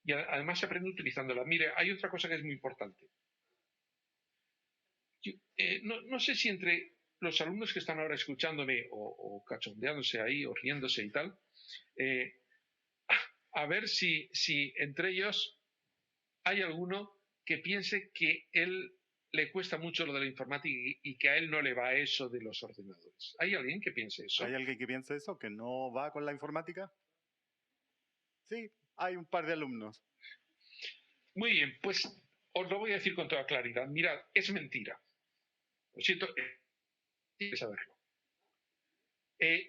y además se aprende utilizándola. Mire, hay otra cosa que es muy importante. No sé si entre los alumnos que están ahora escuchándome o cachondeándose ahí o riéndose y tal, eh, a ver si entre ellos hay alguno que piense que él le cuesta mucho lo de la informática y que a él no le va eso de los ordenadores. ¿Hay alguien que piense ¿Hay eso? alguien que piense eso, que no va con la informática? Sí, hay un par de alumnos. Muy bien, pues os lo voy a decir con toda claridad. Mirad, es mentira. Lo siento, hay que saberlo.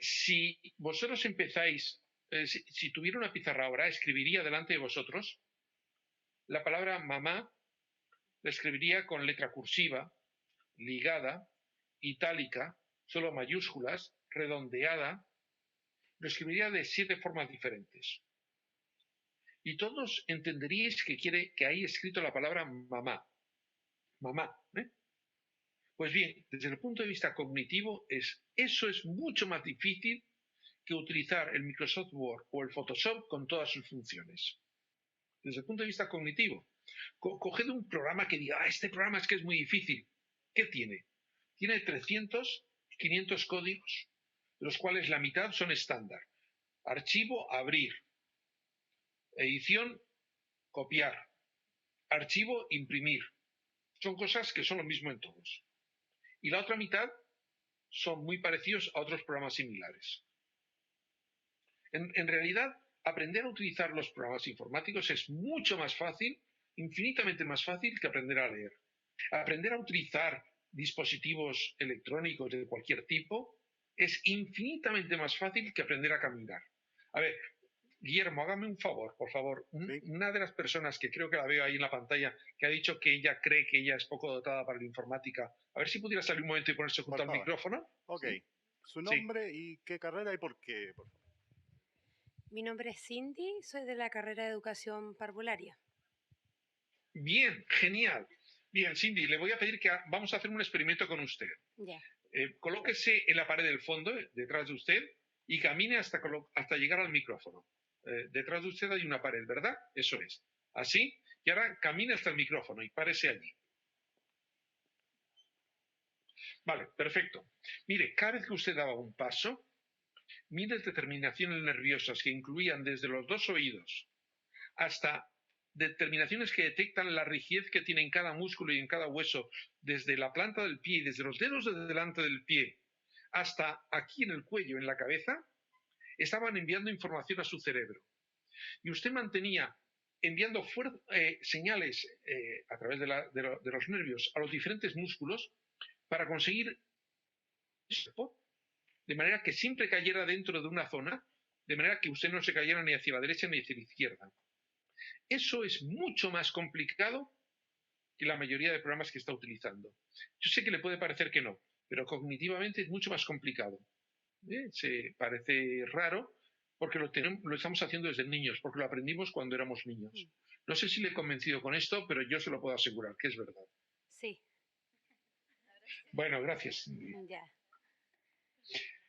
Si vosotros empezáis, si tuviera una pizarra ahora, escribiría delante de vosotros la palabra mamá, la escribiría con letra cursiva, ligada, itálica, solo mayúsculas, redondeada, lo escribiría de 7 formas diferentes. Y todos entenderíais que quiere que ahí escrito la palabra mamá. Mamá. Pues bien, desde el punto de vista cognitivo, eso es mucho más difícil que utilizar el Microsoft Word o el Photoshop con todas sus funciones. Desde el punto de vista cognitivo, coged un programa que diga, este programa es que es muy difícil. ¿Qué tiene? Tiene 300, 500 códigos, de los cuales la mitad son estándar. Archivo, abrir. Edición, copiar. Archivo, imprimir. Son cosas que son lo mismo en todos. Y la otra mitad son muy parecidos a otros programas similares. En realidad, aprender a utilizar los programas informáticos es mucho más fácil, infinitamente más fácil que aprender a leer. Aprender a utilizar dispositivos electrónicos de cualquier tipo es infinitamente más fácil que aprender a caminar. A ver, Guillermo, hágame un favor, por favor. ¿Sí? Una de las personas que creo que la veo ahí en la pantalla, que ha dicho que ella cree que ella es poco dotada para la informática, a ver si pudiera salir un momento y ponerse Por junto al favor. micrófono. Ok. Sí, ¿Su sí. nombre y qué carrera y por qué, por favor? Mi nombre es Cindy, soy de la carrera de Educación Parvularia. Bien, genial. Bien, Cindy, le voy a pedir que vamos a hacer un experimento con usted. Ya. Colóquese en la pared del fondo, detrás de usted, y camine hasta llegar al micrófono. Detrás de usted hay una pared, ¿verdad? Eso es. Así. Y ahora camine hasta el micrófono y párese allí. Vale, perfecto. Mire, cada vez que usted daba un paso, miles de terminaciones nerviosas que incluían desde los dos oídos hasta determinaciones que detectan la rigidez que tiene en cada músculo y en cada hueso, desde la planta del pie y desde los dedos de delante del pie hasta aquí en el cuello, en la cabeza, estaban enviando información a su cerebro. Y usted mantenía enviando señales a través de los nervios a los diferentes músculos para conseguir de manera que siempre cayera dentro de una zona, de manera que usted no se cayera ni hacia la derecha ni hacia la izquierda. Eso es mucho más complicado que la mayoría de programas que está utilizando. Yo sé que le puede parecer que no, pero cognitivamente es mucho más complicado. Se parece raro porque lo estamos haciendo desde niños, porque lo aprendimos cuando éramos niños. No sé si le he convencido con esto, pero yo se lo puedo asegurar que es verdad. Sí. Bueno, gracias. Ya.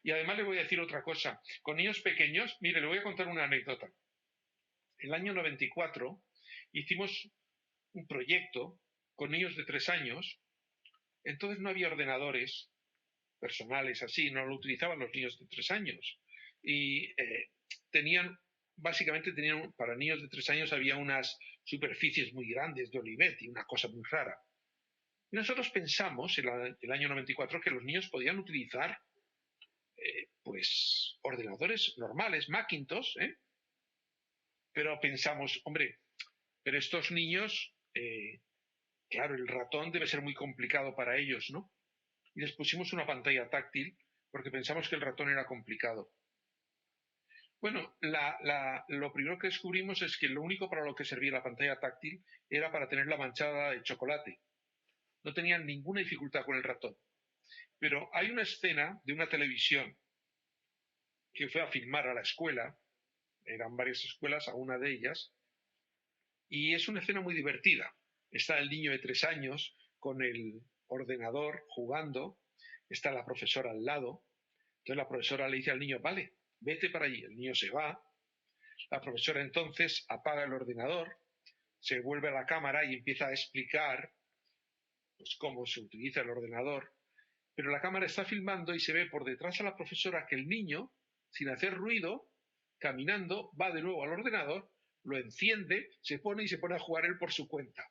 Y además le voy a decir otra cosa. Con niños pequeños, mire, le voy a contar una anécdota. El año 94 hicimos un proyecto con niños de 3 años. Entonces no había ordenadores personales así, no lo utilizaban los niños de 3 años. Y básicamente para niños de 3 años había unas superficies muy grandes de Olivetti, una cosa muy rara. Y nosotros pensamos, en el año 94, que los niños podían utilizar pues ordenadores normales, Macintosh, pero pensamos, hombre, pero estos niños, claro, el ratón debe ser muy complicado para ellos, ¿no? Y les pusimos una pantalla táctil porque pensamos que el ratón era complicado. Bueno, lo primero que descubrimos es que lo único para lo que servía la pantalla táctil era para tenerla manchada de chocolate. No tenían ninguna dificultad con el ratón. Pero hay una escena de una televisión que fue a filmar a la escuela, eran varias escuelas, a una de ellas, y es una escena muy divertida. Está el niño de 3 años con el ordenador jugando, está la profesora al lado, entonces la profesora le dice al niño, vale, vete para allí, el niño se va, La profesora entonces apaga el ordenador, se vuelve a la cámara y empieza a explicar pues, cómo se utiliza el ordenador, pero la cámara está filmando y se ve por detrás a la profesora que el niño, sin hacer ruido, caminando, va de nuevo al ordenador, lo enciende, se pone a jugar él por su cuenta.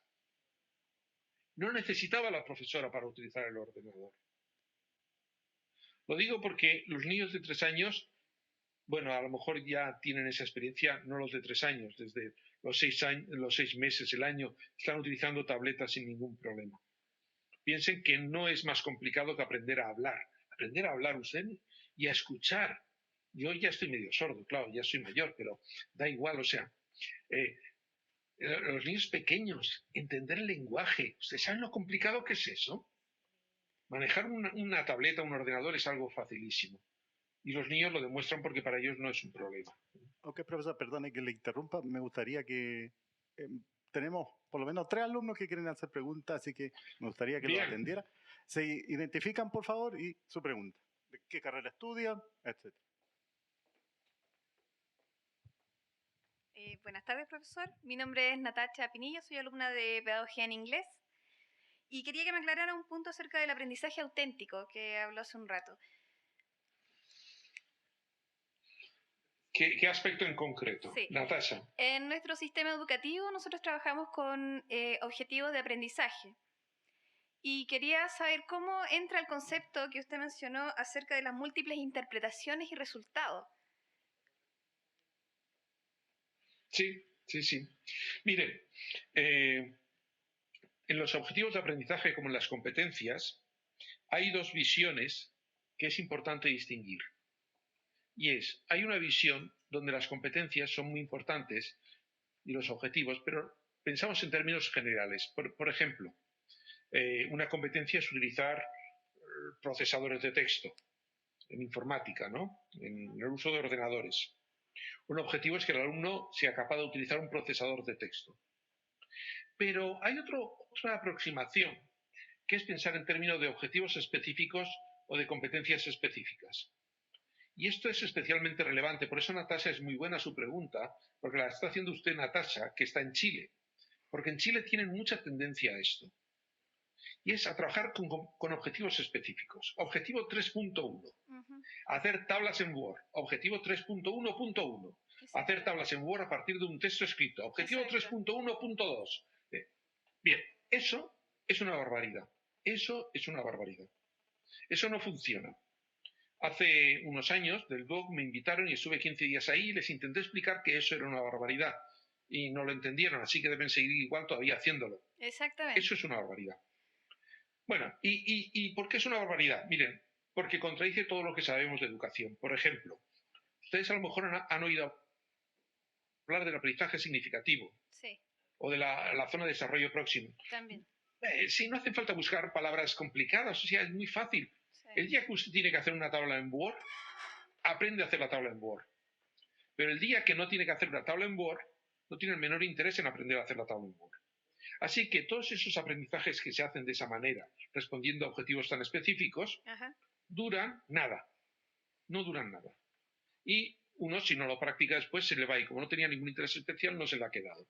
No necesitaba a la profesora para utilizar el ordenador. Lo digo porque los niños de 3 años, bueno, a lo mejor ya tienen esa experiencia, no los de 3 años, desde los 6 meses, el año, están utilizando tabletas sin ningún problema. Piensen que no es más complicado que aprender a hablar. Aprender a hablar usted y a escuchar. Yo ya estoy medio sordo, claro, ya soy mayor, pero da igual, o sea, los niños pequeños, entender el lenguaje. ¿Ustedes saben lo complicado que es eso? Manejar una tableta, un ordenador es algo facilísimo. Y los niños lo demuestran porque para ellos no es un problema. Ok, profesor, perdone que le interrumpa. Me gustaría que... tenemos por lo menos 3 alumnos que quieren hacer preguntas, así que me gustaría que los Bien. atendiera. Se identifican, por favor, y su pregunta. ¿De qué carrera estudian? Etcétera. Buenas tardes, profesor. Mi nombre es Natacha Pinilla, soy alumna de Pedagogía en Inglés. Y quería que me aclarara un punto acerca del aprendizaje auténtico que habló hace un rato. ¿Qué aspecto en concreto? Sí. Natasha. En nuestro sistema educativo nosotros trabajamos con objetivos de aprendizaje. Y quería saber cómo entra el concepto que usted mencionó acerca de las múltiples interpretaciones y resultados. Sí. Mire, en los objetivos de aprendizaje como en las competencias, hay 2 visiones que es importante distinguir. Y hay una visión donde las competencias son muy importantes y los objetivos, pero pensamos en términos generales. Por ejemplo, una competencia es utilizar procesadores de texto en informática, ¿no? En el uso de ordenadores. Un objetivo es que el alumno sea capaz de utilizar un procesador de texto. Pero hay otra aproximación, que es pensar en términos de objetivos específicos o de competencias específicas. Y esto es especialmente relevante, por eso Natasha es muy buena su pregunta, porque la está haciendo usted Natasha, que está en Chile, porque en Chile tienen mucha tendencia a esto. Y es a trabajar con objetivos específicos. Objetivo 3.1, hacer tablas en Word. Objetivo 3.1.1, hacer tablas en Word a partir de un texto escrito. Objetivo 3.1.2. Bien, eso es una barbaridad. Eso es una barbaridad. Eso no funciona. Hace unos años del blog me invitaron y estuve 15 días ahí y les intenté explicar que eso era una barbaridad. Y no lo entendieron, así que deben seguir igual todavía haciéndolo. Exactamente. Eso es una barbaridad. Bueno, ¿y por qué es una barbaridad? Miren, porque contradice todo lo que sabemos de educación. Por ejemplo, ustedes a lo mejor han oído hablar del aprendizaje significativo. Sí. O de la zona de desarrollo próximo. También. Sí, no hace falta buscar palabras complicadas, o sea, es muy fácil. Sí. El día que usted tiene que hacer una tabla en Word, aprende a hacer la tabla en Word. Pero el día que no tiene que hacer una tabla en Word, no tiene el menor interés en aprender a hacer la tabla en Word. Así que todos esos aprendizajes que se hacen de esa manera, respondiendo a objetivos tan específicos, duran nada. No duran nada. Y uno, si no lo practica después, se le va y como no tenía ningún interés especial, no se le ha quedado.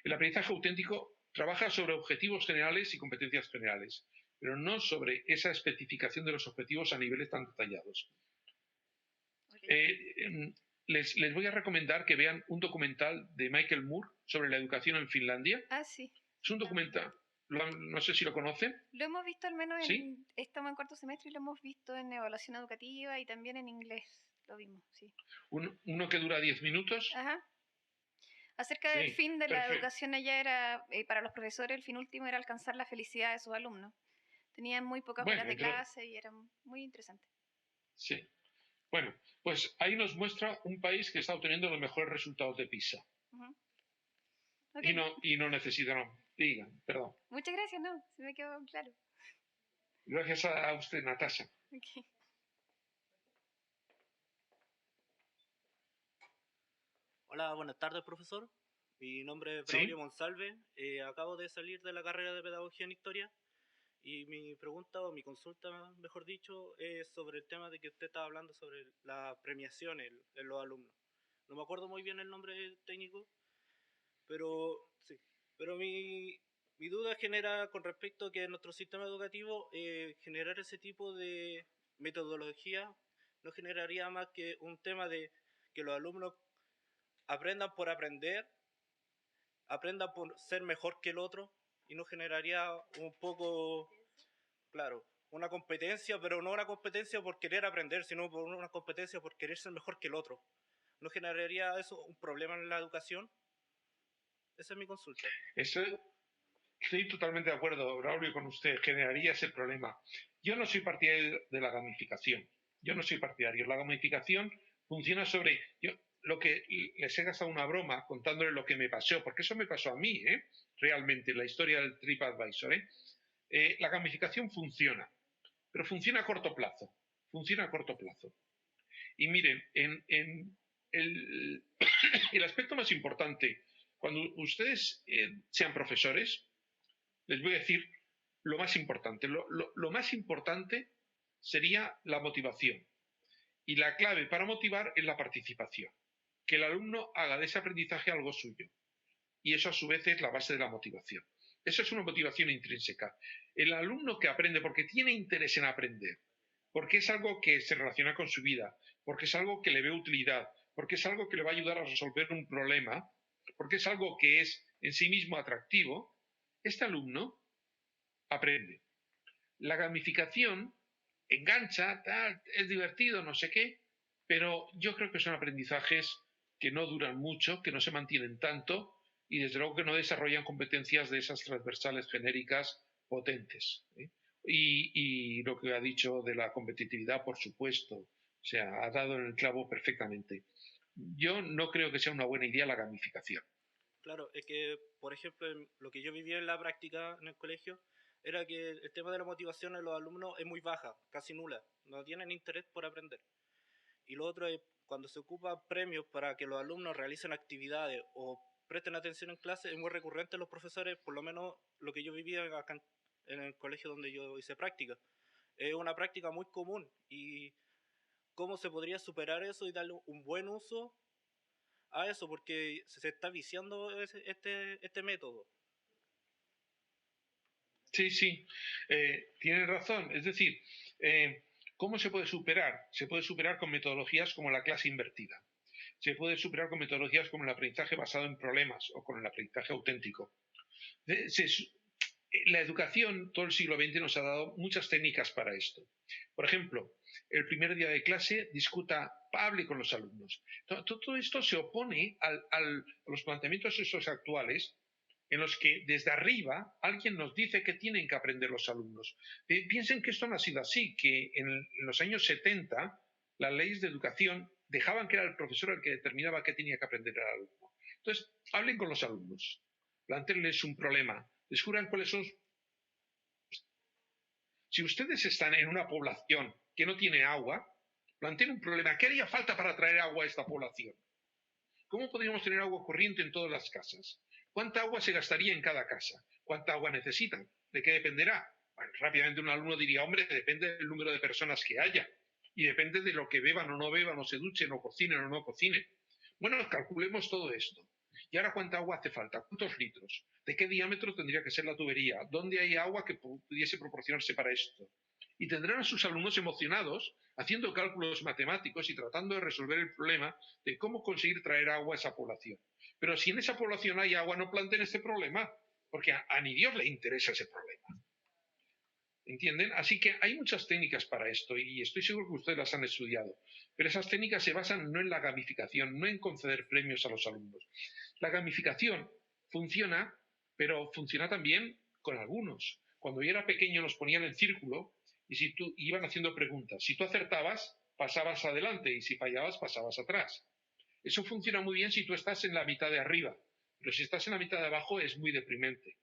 El aprendizaje auténtico trabaja sobre objetivos generales y competencias generales, pero no sobre esa especificación de los objetivos a niveles tan detallados. Les voy a recomendar que vean un documental de Michael Moore sobre la educación en Finlandia. Ah, sí. Es un documental, no sé si lo conocen. Lo hemos visto al menos ¿Sí? Estamos en cuarto semestre y lo hemos visto en evaluación educativa y también en inglés. Lo vimos, sí. Uno que dura 10 minutos. Ajá. Acerca del fin de la educación allá era, para los profesores, el fin último era alcanzar la felicidad de sus alumnos. Tenían muy pocas horas de clase y era muy interesante. Sí. Bueno, pues ahí nos muestra un país que está obteniendo los mejores resultados de PISA. Okay. Y no necesita, no. Digan, perdón. Muchas gracias, no, se me quedó claro. Gracias a usted, Natasha. Okay. Hola, buenas tardes, profesor. Mi nombre es Braulio Monsalve. Acabo de salir de la carrera de Pedagogía en Historia y mi pregunta, o mi consulta, mejor dicho, es sobre el tema de que usted estaba hablando sobre la premiación en los alumnos. no me acuerdo muy bien el nombre técnico, pero sí. Pero mi duda genera con respecto a que en nuestro sistema educativo generar ese tipo de metodología no generaría más que un tema de que los alumnos aprendan por aprender, aprendan por ser mejor que el otro, y no generaría un poco, claro, una competencia, pero no una competencia por querer aprender, sino por una competencia por querer ser mejor que el otro. ¿No generaría eso un problema en la educación? Esa es mi consulta. Estoy totalmente de acuerdo, Braulio, con usted. Generaría ese problema. Yo no soy partidario de la gamificación. Yo no soy partidario. La gamificación funciona sobre... Lo que les he gastado una broma contándole lo que me pasó, porque eso me pasó a mí, realmente, la historia del TripAdvisor. La gamificación funciona, pero funciona a corto plazo. Funciona a corto plazo. Y miren, el aspecto más importante, cuando ustedes sean profesores, les voy a decir lo más importante. Lo más importante sería la motivación. Y la clave para motivar es la participación. Que el alumno haga de ese aprendizaje algo suyo. Y eso a su vez es la base de la motivación. Eso es una motivación intrínseca. El alumno que aprende porque tiene interés en aprender, porque es algo que se relaciona con su vida, porque es algo que le ve utilidad, porque es algo que le va a ayudar a resolver un problema, porque es algo que es en sí mismo atractivo, este alumno aprende. La gamificación engancha, tal, es divertido, no sé qué, pero yo creo que son aprendizajes que no duran mucho, que no se mantienen tanto y desde luego que no desarrollan competencias de esas transversales genéricas potentes. Y lo que ha dicho de la competitividad, por supuesto, o sea, ha dado en el clavo perfectamente. Yo no creo que sea una buena idea la gamificación. Claro, es que, por ejemplo, lo que yo viví en la práctica en el colegio era que el tema de la motivación en los alumnos es muy baja, casi nula, no tienen interés por aprender. Y lo otro es, cuando se ocupan premios para que los alumnos realicen actividades o presten atención en clase, es muy recurrente en los profesores, por lo menos lo que yo vivía acá en el colegio donde yo hice práctica. Es una práctica muy común, y cómo se podría superar eso y darle un buen uso a eso, porque se está viciando este método. Sí, tienes razón. Es decir, ¿cómo se puede superar? Se puede superar con metodologías como la clase invertida. Se puede superar con metodologías como el aprendizaje basado en problemas o con el aprendizaje auténtico. La educación, todo el siglo XX, nos ha dado muchas técnicas para esto. Por ejemplo, el primer día de clase hable con los alumnos. Todo esto se opone a los planteamientos esos actuales en los que desde arriba alguien nos dice que tienen que aprender los alumnos. Piensen que esto no ha sido así, que en los años 70 las leyes de educación dejaban que era el profesor el que determinaba qué tenía que aprender el alumno. Entonces, hablen con los alumnos, plantéenles un problema, descubran cuáles son. Si ustedes están en una población que no tiene agua, planteen un problema. ¿Qué haría falta para traer agua a esta población? ¿Cómo podríamos tener agua corriente en todas las casas? ¿Cuánta agua se gastaría en cada casa? ¿Cuánta agua necesitan? ¿De qué dependerá? Bueno, rápidamente un alumno diría, hombre, depende del número de personas que haya y depende de lo que beban o no beban, o se duchen o cocinen o no cocinen. Bueno, calculemos todo esto. ¿Y ahora cuánta agua hace falta? ¿Cuántos litros? ¿De qué diámetro tendría que ser la tubería? ¿Dónde hay agua que pudiese proporcionarse para esto? Y tendrán a sus alumnos emocionados haciendo cálculos matemáticos y tratando de resolver el problema de cómo conseguir traer agua a esa población. Pero si en esa población hay agua, no planteen este problema, porque a ni Dios le interesa ese problema. ¿Entienden? Así que hay muchas técnicas para esto y estoy seguro que ustedes las han estudiado. Pero esas técnicas se basan no en la gamificación, no en conceder premios a los alumnos. La gamificación funciona, pero funciona también con algunos. Cuando yo era pequeño nos ponían en círculo y si tú iban haciendo preguntas. Si tú acertabas, pasabas adelante y si fallabas, pasabas atrás. Eso funciona muy bien si tú estás en la mitad de arriba, pero si estás en la mitad de abajo es muy deprimente.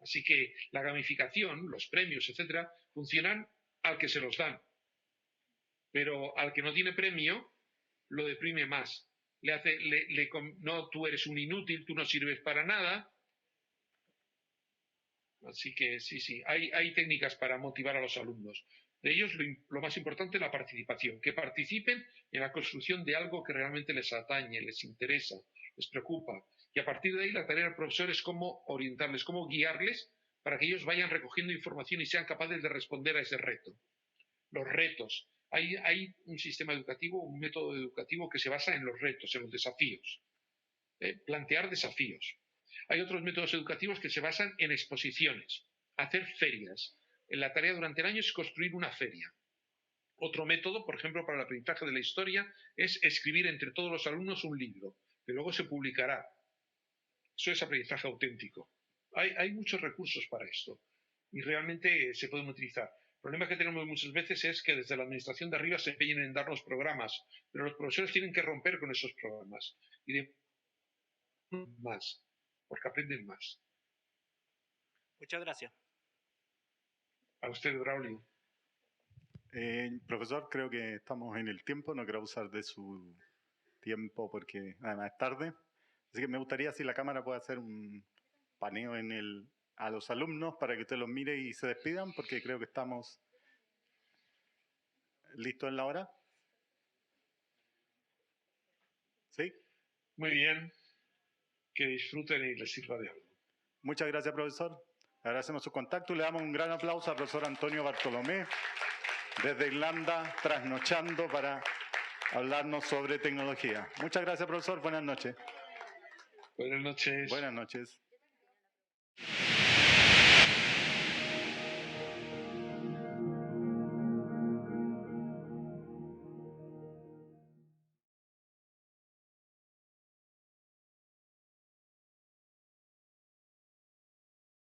Así que la gamificación, los premios, etcétera, funcionan al que se los dan. Pero al que no tiene premio, lo deprime más. No, tú eres un inútil, tú no sirves para nada. Así que sí, hay técnicas para motivar a los alumnos. De ellos lo más importante es la participación, que participen en la construcción de algo que realmente les atañe, les interesa, les preocupa. Y a partir de ahí la tarea del profesor es cómo orientarles, cómo guiarles para que ellos vayan recogiendo información y sean capaces de responder a ese reto. Los retos. Hay un sistema educativo, un método educativo que se basa en los retos, en los desafíos. Plantear desafíos. Hay otros métodos educativos que se basan en exposiciones, hacer ferias. La tarea durante el año es construir una feria. Otro método, por ejemplo, para el aprendizaje de la historia, es escribir entre todos los alumnos un libro, que luego se publicará. Eso es aprendizaje auténtico. Hay muchos recursos para esto y realmente se pueden utilizar. El problema que tenemos muchas veces es que desde la administración de arriba se empeñen en darnos programas, pero los profesores tienen que romper con esos programas y de más, porque aprenden más. Muchas gracias. A usted, Braulio. Profesor, creo que estamos en el tiempo, no quiero abusar de su tiempo porque además es tarde. Así que me gustaría si la cámara puede hacer un paneo a los alumnos para que usted los mire y se despidan, porque creo que estamos listos en la hora. ¿Sí? Muy bien. Que disfruten y les sirva de algo. Muchas gracias, profesor. Agradecemos su contacto y le damos un gran aplauso al profesor Antonio Bartolomé, desde Irlanda, trasnochando para hablarnos sobre tecnología. Muchas gracias, profesor. Buenas noches. Buenas noches. Buenas noches.